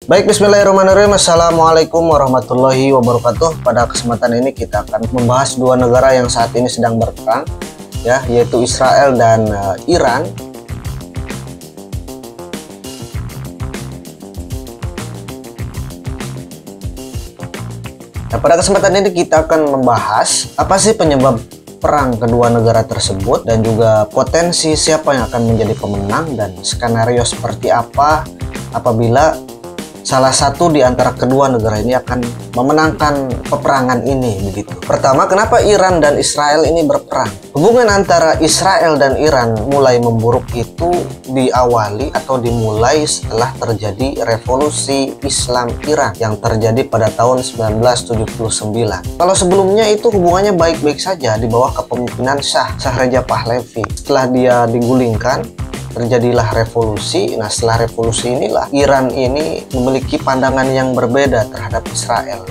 Baik, bismillahirrahmanirrahim. Assalamualaikum warahmatullahi wabarakatuh. Pada kesempatan ini kita akan membahas dua negara yang saat ini sedang berperang, ya, yaitu Israel dan Iran. Nah, pada kesempatan ini kita akan membahas apa sih penyebab perang kedua negara tersebut dan juga potensi siapa yang akan menjadi pemenang dan skenario seperti apa apabila salah satu di antara kedua negara ini akan memenangkan peperangan ini begitu. Pertama, kenapa Iran dan Israel ini berperang? Hubungan antara Israel dan Iran mulai memburuk itu diawali atau dimulai setelah terjadi revolusi Islam Iran yang terjadi pada tahun 1979. Kalau sebelumnya itu hubungannya baik-baik saja di bawah kepemimpinan Shah Reza Pahlavi. Setelah dia digulingkan, terjadilah revolusi. Nah, setelah revolusi inilah Iran ini memiliki pandangan yang berbeda terhadap Israel.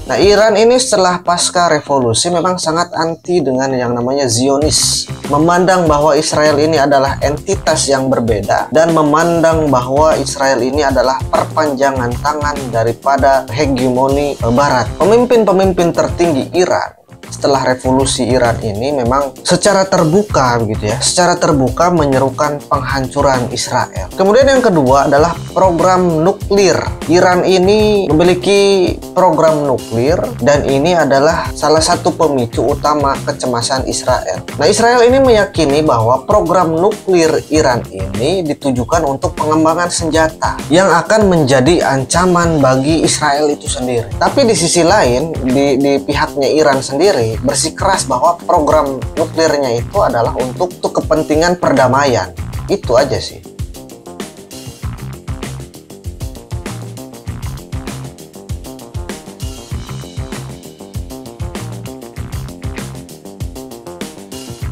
Nah, Iran ini setelah pasca revolusi memang sangat anti dengan yang namanya Zionis, memandang bahwa Israel ini adalah entitas yang berbeda dan memandang bahwa Israel ini adalah perpanjangan tangan daripada hegemoni Barat. Pemimpin-pemimpin tertinggi Iran setelah revolusi Iran ini memang secara terbuka begitu ya, secara terbuka menyerukan penghancuran Israel. Kemudian yang kedua adalah program nuklir. Iran ini memiliki program nuklir dan ini adalah salah satu pemicu utama kecemasan Israel. Nah, Israel ini meyakini bahwa program nuklir Iran ini ditujukan untuk pengembangan senjata yang akan menjadi ancaman bagi Israel itu sendiri. Tapi di sisi lain, di pihaknya Iran sendiri bersikeras bahwa program nuklirnya itu adalah untuk kepentingan perdamaian. Itu aja sih.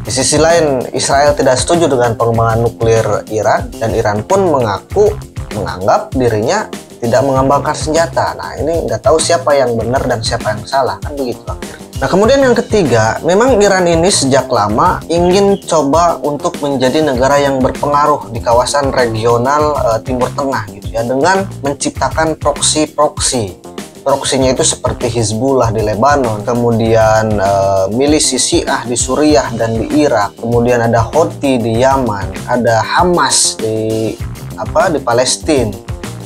Di sisi lain, Israel tidak setuju dengan pengembangan nuklir Iran dan Iran pun menganggap dirinya tidak mengembangkan senjata. Nah, ini nggak tahu siapa yang benar dan siapa yang salah, kan begitu akhirnya. Nah, kemudian yang ketiga, memang Iran ini sejak lama ingin coba untuk menjadi negara yang berpengaruh di kawasan regional Timur Tengah gitu ya, dengan menciptakan proksi-proksi. Proksinya itu seperti Hizbullah di Lebanon, kemudian milisi Syiah di Suriah dan di Irak, kemudian ada Houthi di Yaman, ada Hamas di Palestina.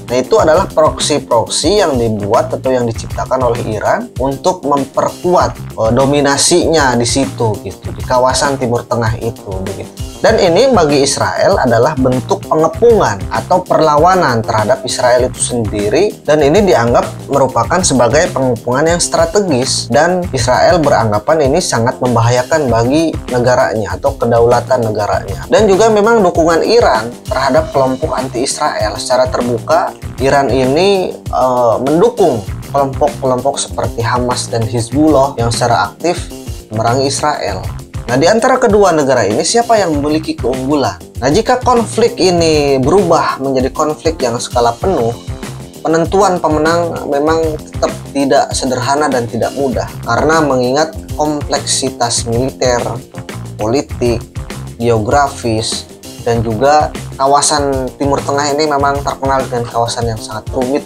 Nah, itu adalah proksi-proksi yang dibuat atau yang diciptakan oleh Iran untuk memperkuat dominasinya di situ gitu, di kawasan Timur Tengah itu begitu. Dan ini bagi Israel adalah bentuk pengepungan atau perlawanan terhadap Israel itu sendiri, dan ini dianggap merupakan sebagai pengepungan yang strategis dan Israel beranggapan ini sangat membahayakan bagi negaranya atau kedaulatan negaranya. Dan juga memang dukungan Iran terhadap kelompok anti-Israel secara terbuka. Iran ini mendukung kelompok-kelompok seperti Hamas dan Hizbullah yang secara aktif memerangi Israel. Nah, di antara kedua negara ini siapa yang memiliki keunggulan? Nah, jika konflik ini berubah menjadi konflik yang skala penuh, penentuan pemenang memang tetap tidak sederhana dan tidak mudah karena mengingat kompleksitas militer, politik, geografis, dan juga kawasan Timur Tengah ini memang terkenal dengan kawasan yang sangat rumit.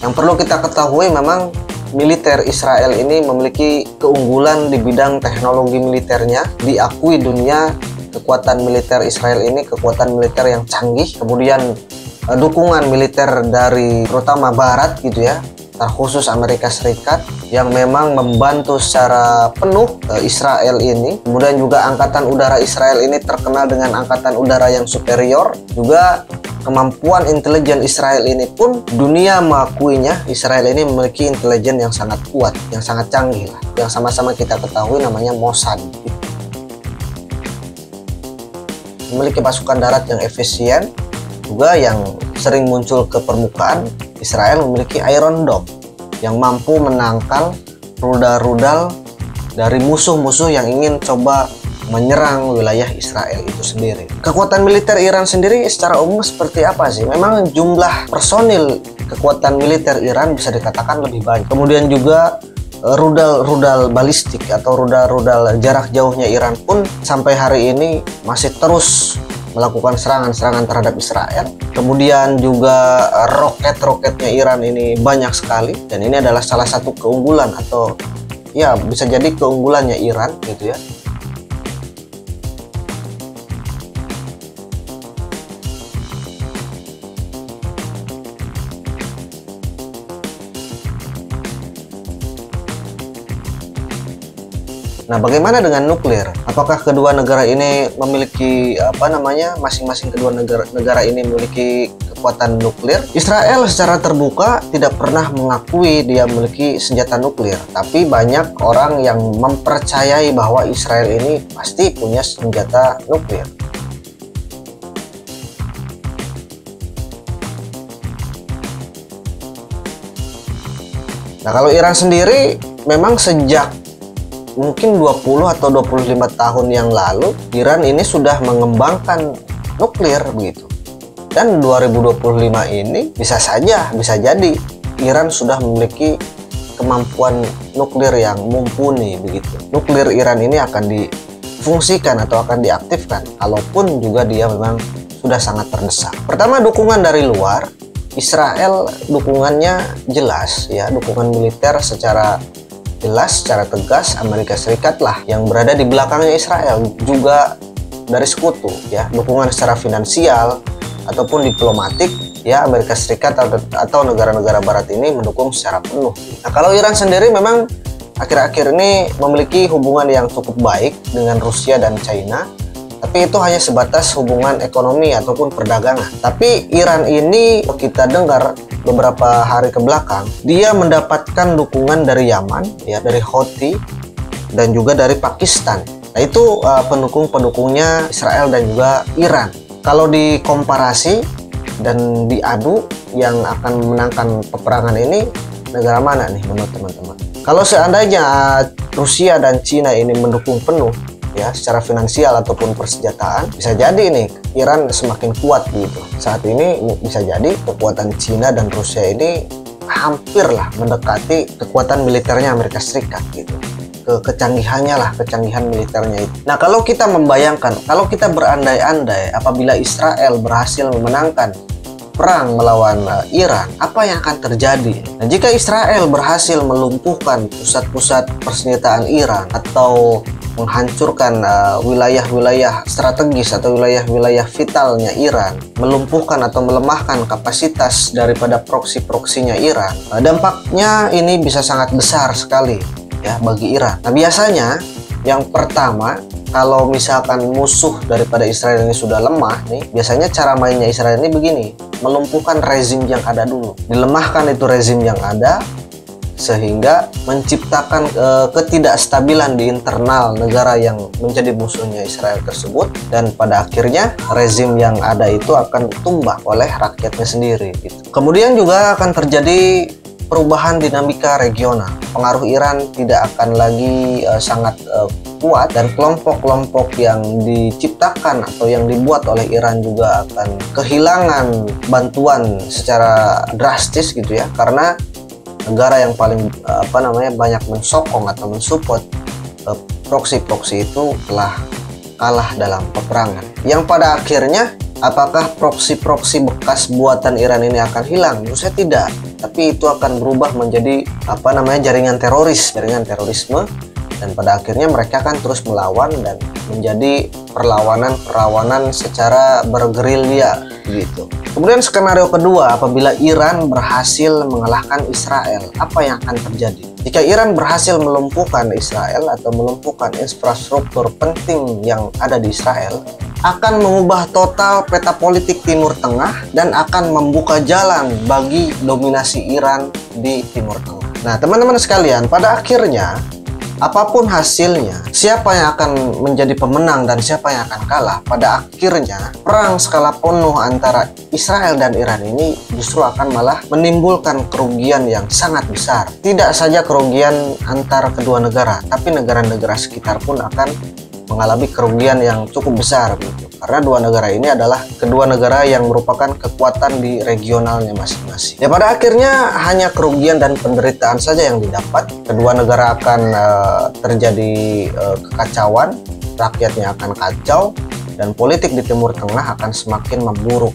Yang perlu kita ketahui memang militer Israel ini memiliki keunggulan di bidang teknologi militernya. Diakui dunia kekuatan militer Israel ini kekuatan militer yang canggih. Kemudian dukungan militer dari terutama Barat gitu ya, terkhusus Amerika Serikat yang memang membantu secara penuh Israel ini. Kemudian juga angkatan udara Israel ini terkenal dengan angkatan udara yang superior. Juga kemampuan intelijen Israel ini pun dunia mengakuinya. Israel ini memiliki intelijen yang sangat kuat, yang sangat canggih lah, yang sama-sama kita ketahui namanya Mossad. Memiliki pasukan darat yang efisien, juga yang sering muncul ke permukaan. Israel memiliki Iron Dome yang mampu menangkal rudal-rudal dari musuh-musuh yang ingin coba menyerang wilayah Israel itu sendiri. Kekuatan militer Iran sendiri secara umum seperti apa sih? Memang jumlah personil kekuatan militer Iran bisa dikatakan lebih banyak. Kemudian juga rudal balistik atau rudal jarak jauhnya Iran pun sampai hari ini masih terus melakukan serangan-serangan terhadap Israel. Kemudian juga roket-roketnya Iran ini banyak sekali, dan ini adalah salah satu keunggulan atau ya bisa jadi keunggulannya Iran gitu ya. Nah, bagaimana dengan nuklir? Apakah kedua negara ini memiliki masing-masing kedua negara ini memiliki kekuatan nuklir? Israel secara terbuka tidak pernah mengakui dia memiliki senjata nuklir, tapi banyak orang yang mempercayai bahwa Israel ini pasti punya senjata nuklir. Nah, kalau Iran sendiri memang sejak mungkin 20 atau 25 tahun yang lalu Iran ini sudah mengembangkan nuklir begitu. Dan 2025 ini bisa jadi Iran sudah memiliki kemampuan nuklir yang mumpuni begitu. Nuklir Iran ini akan difungsikan atau akan diaktifkan kalaupun juga dia memang sudah sangat terdesak. Pertama, dukungan dari luar. Israel dukungannya jelas ya, dukungan militer secara jelas, secara tegas. Amerika Serikat lah yang berada di belakangnya Israel, juga dari sekutu ya. Dukungan secara finansial ataupun diplomatik ya, Amerika Serikat atau negara-negara barat ini mendukung secara penuh. Nah, kalau Iran sendiri memang akhir-akhir ini memiliki hubungan yang cukup baik dengan Rusia dan China, tapi itu hanya sebatas hubungan ekonomi ataupun perdagangan. Tapi Iran ini kita dengar beberapa hari ke belakang dia mendapatkan dukungan dari Yaman ya, dari Houthi dan juga dari Pakistan. Nah, itu pendukung-pendukungnya Israel dan juga Iran. Kalau dikomparasi dan diadu, yang akan menangkan peperangan ini negara mana nih menurut teman-teman? Kalau seandainya Rusia dan Cina ini mendukung penuh ya secara finansial ataupun persenjataan, bisa jadi nih Iran semakin kuat gitu. Saat ini bisa jadi kekuatan Cina dan Rusia ini hampirlah mendekati kekuatan militernya Amerika Serikat gitu. Kecanggihan militernya itu. Nah, kalau kita membayangkan, kalau kita berandai-andai apabila Israel berhasil memenangkan perang melawan Iran, apa yang akan terjadi? Nah, jika Israel berhasil melumpuhkan pusat-pusat persenjataan Iran atau menghancurkan wilayah-wilayah strategis atau wilayah-wilayah vitalnya Iran, melumpuhkan atau melemahkan kapasitas daripada proksi-proksinya Iran, dampaknya ini bisa sangat besar sekali ya bagi Iran. Nah, biasanya yang pertama, kalau misalkan musuh daripada Israel ini sudah lemah nih, biasanya cara mainnya Israel ini begini: melumpuhkan rezim yang ada dulu, dilemahkan itu rezim yang ada, sehingga menciptakan ketidakstabilan di internal negara yang menjadi musuhnya Israel tersebut, dan pada akhirnya rezim yang ada itu akan tumbang oleh rakyatnya sendiri gitu. Kemudian juga akan terjadi perubahan dinamika regional. Pengaruh Iran tidak akan lagi sangat kuat, dan kelompok-kelompok yang diciptakan atau yang dibuat oleh Iran juga akan kehilangan bantuan secara drastis gitu ya, karena negara yang paling banyak mensokong atau mensupport proksi-proksi itu telah kalah dalam peperangan. Yang pada akhirnya, apakah proksi-proksi bekas buatan Iran ini akan hilang? Menurut saya tidak, tapi itu akan berubah menjadi jaringan terorisme, dan pada akhirnya mereka akan terus melawan dan menjadi perlawanan secara bergerilya gitu. Kemudian skenario kedua, apabila Iran berhasil mengalahkan Israel, apa yang akan terjadi? Jika Iran berhasil melumpuhkan Israel atau melumpuhkan infrastruktur penting yang ada di Israel, akan mengubah total peta politik Timur Tengah dan akan membuka jalan bagi dominasi Iran di Timur Tengah. Nah, teman-teman sekalian, pada akhirnya apapun hasilnya, siapa yang akan menjadi pemenang dan siapa yang akan kalah, pada akhirnya perang skala penuh antara Israel dan Iran ini justru akan malah menimbulkan kerugian yang sangat besar. Tidak saja kerugian antara kedua negara, tapi negara-negara sekitar pun akan mengalami kerugian yang cukup besar gitu. Karena dua negara ini adalah kedua negara yang merupakan kekuatan di regionalnya masing-masing. Ya pada akhirnya hanya kerugian dan penderitaan saja yang didapat. Kedua negara akan terjadi kekacauan, rakyatnya akan kacau, dan politik di Timur Tengah akan semakin memburuk.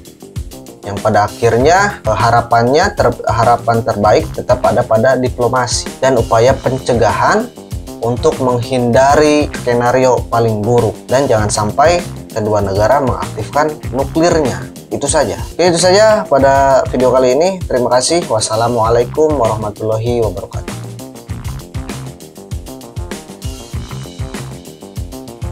Yang pada akhirnya harapan terbaik tetap ada pada diplomasi dan upaya pencegahan untuk menghindari skenario paling buruk, dan jangan sampai kedua negara mengaktifkan nuklirnya. Itu saja. Oke, itu saja pada video kali ini. Terima kasih. Wassalamualaikum warahmatullahi wabarakatuh.